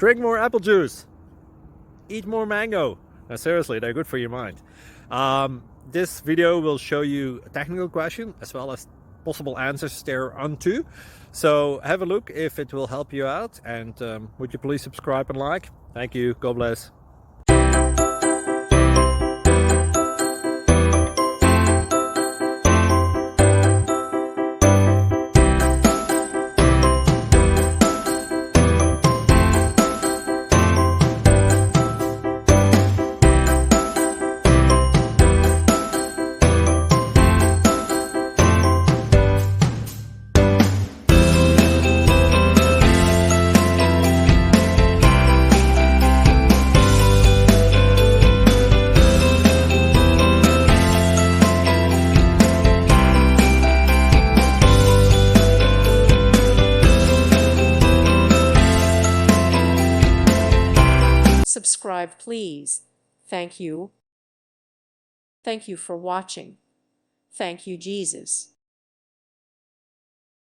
Drink more apple juice. Eat more mango. Now, seriously, they're good for your mind. This video will show you a technical question as well as possible answers thereunto. So have a look if it will help you out, and would you please subscribe and like? Thank you. God bless. Subscribe, please. Thank you. Thank you for watching. Thank you, Jesus.